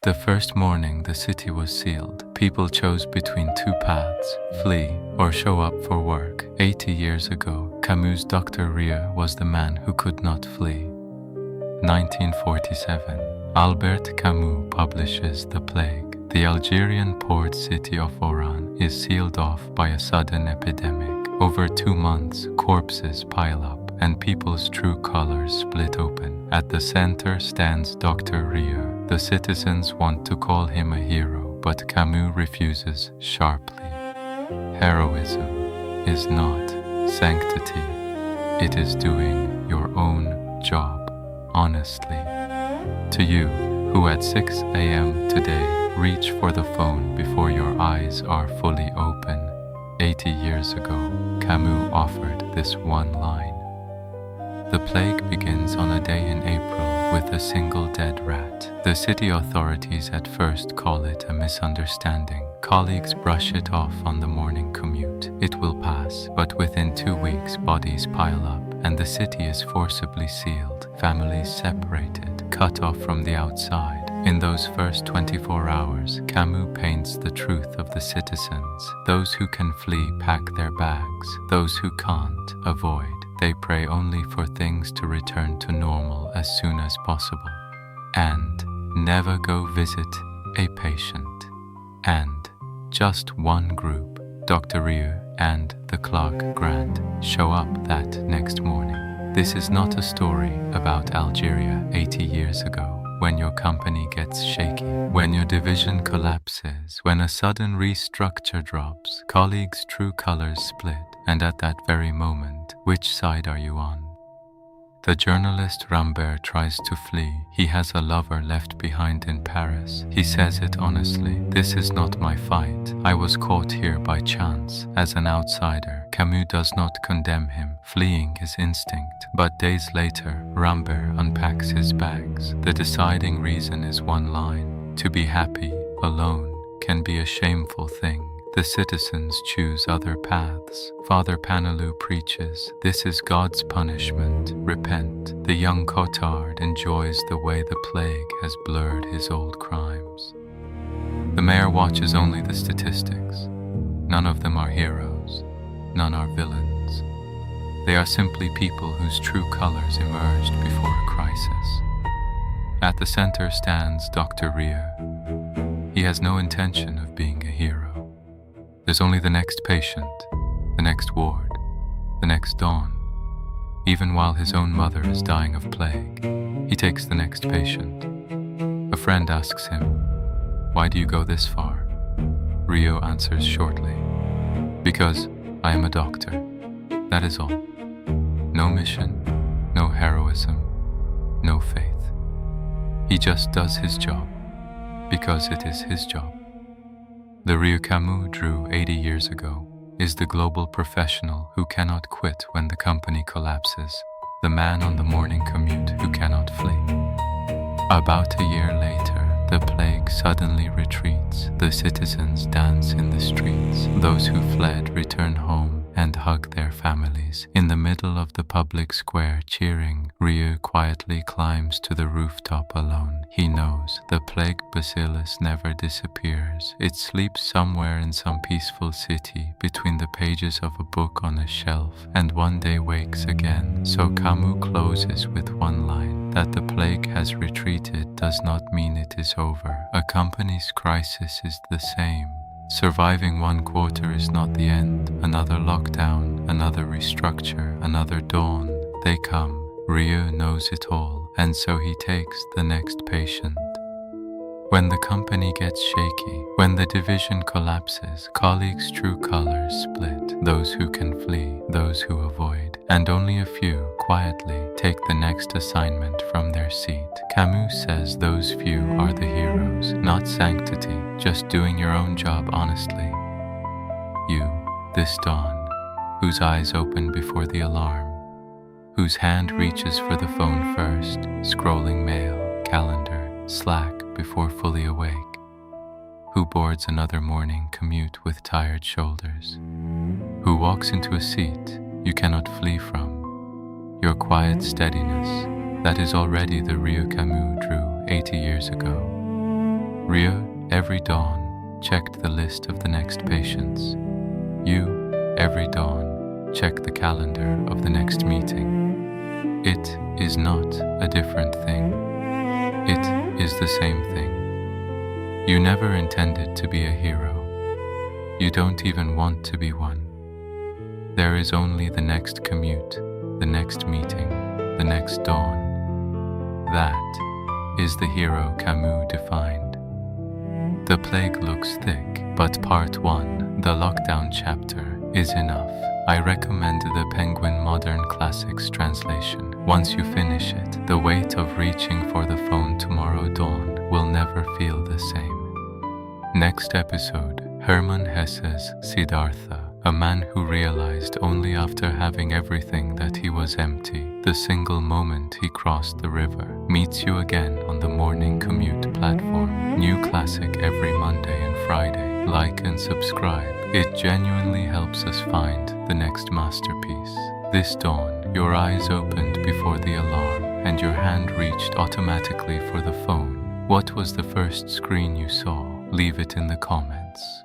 The first morning the city was sealed. People chose between two paths, flee or show up for work. 80 years ago, Camus' Dr. Rieux was the man who could not flee. 1947, Albert Camus publishes The Plague. The Algerian port city of Oran is sealed off by a sudden epidemic. Over 2 months, corpses pile up and people's true colors split open. At the center stands Dr. Rieux. The citizens want to call him a hero, but Camus refuses sharply. Heroism is not sanctity. It is doing your own job honestly. To you, who at 6 a.m. today reach for the phone before your eyes are fully open, 80 years ago, Camus offered this one line. The plague begins on a day in April with a single dead rat. The city authorities at first call it a misunderstanding. Colleagues brush it off on the morning commute. It will pass, but within 2 weeks bodies pile up and the city is forcibly sealed, families separated, cut off from the outside. In those first 24 hours, Camus paints the truth of the citizens. Those who can flee pack their bags. Those who can't, avoid. They pray only for things to return to normal as soon as possible. And never go visit a patient. And just one group, Dr. Rieux and the Clark Grant, show up that next morning. This is not a story about Algeria 80 years ago, when your company gets shaky, when your division collapses, when a sudden restructure drops, colleagues' true colors split, and at that very moment, which side are you on? The journalist Rambert tries to flee. He has a lover left behind in Paris. He says it honestly. This is not my fight. I was caught here by chance. As an outsider, Camus does not condemn him, fleeing his instinct. But days later, Rambert unpacks his bags. The deciding reason is one line. To be happy, alone, can be a shameful thing. The citizens choose other paths. Father Panelou preaches, this is God's punishment, repent. The young Cotard enjoys the way the plague has blurred his old crimes. The mayor watches only the statistics. None of them are heroes, none are villains. They are simply people whose true colors emerged before a crisis. At the center stands Dr. Rieux. He has no intention of being a hero. There's only the next patient, the next ward, the next dawn. Even while his own mother is dying of plague, he takes the next patient. A friend asks him, "Why do you go this far?" Rieux answers shortly, "Because I am a doctor. That is all. No mission, no heroism, no faith. He just does his job, because it is his job." The Rieux Camus drew 80 years ago is the global professional who cannot quit when the company collapses, the man on the morning commute who cannot flee. About a year later, the plague suddenly retreats. The citizens dance in the streets. Those who fled return home and hug their families. In the middle of the public square cheering, Rieux quietly climbs to the rooftop alone. He knows the plague bacillus never disappears. It sleeps somewhere in some peaceful city between the pages of a book on a shelf and one day wakes again. So Camus closes with one line, that the plague has retreated does not mean it is over. A company's crisis is the same. Surviving one quarter is not the end. Another lockdown, another restructure, another dawn. They come. Rieux knows it all, and so he takes the next patient. When the company gets shaky, when the division collapses, colleagues' true colors split. Those who can flee, those who avoid, and only a few, quietly, take the next assignment from their seat. Camus says those few are the heroes, not sanctity, just doing your own job honestly. You, this dawn, whose eyes open before the alarm, whose hand reaches for the phone first, scrolling mail, calendar, Slack before fully awake, who boards another morning commute with tired shoulders, who walks into a seat you cannot flee from, your quiet steadiness, that is already the Rieux Camus drew 80 years ago. Rieux, every dawn, checked the list of the next patients. You, every dawn, check the calendar of the next meeting. It is not a different thing. It is the same thing. You never intended to be a hero. You don't even want to be one. There is only the next commute, the next meeting, the next dawn. That is the hero Camus defined. The plague looks thick, but part 1, the lockdown chapter, is enough. I recommend the Penguin Modern Classics translation. Once you finish it, the weight of reaching for the phone tomorrow dawn will never feel the same. Next episode, Hermann Hesse's Siddhartha, a man who realized only after having everything that he was empty, the single moment he crossed the river, meets you again on the Morning Commute platform. New classic every Monday and Friday. Like and subscribe. It genuinely helps us find the next masterpiece. This dawn, your eyes opened before the alarm, and your hand reached automatically for the phone. What was the first screen you saw? Leave it in the comments.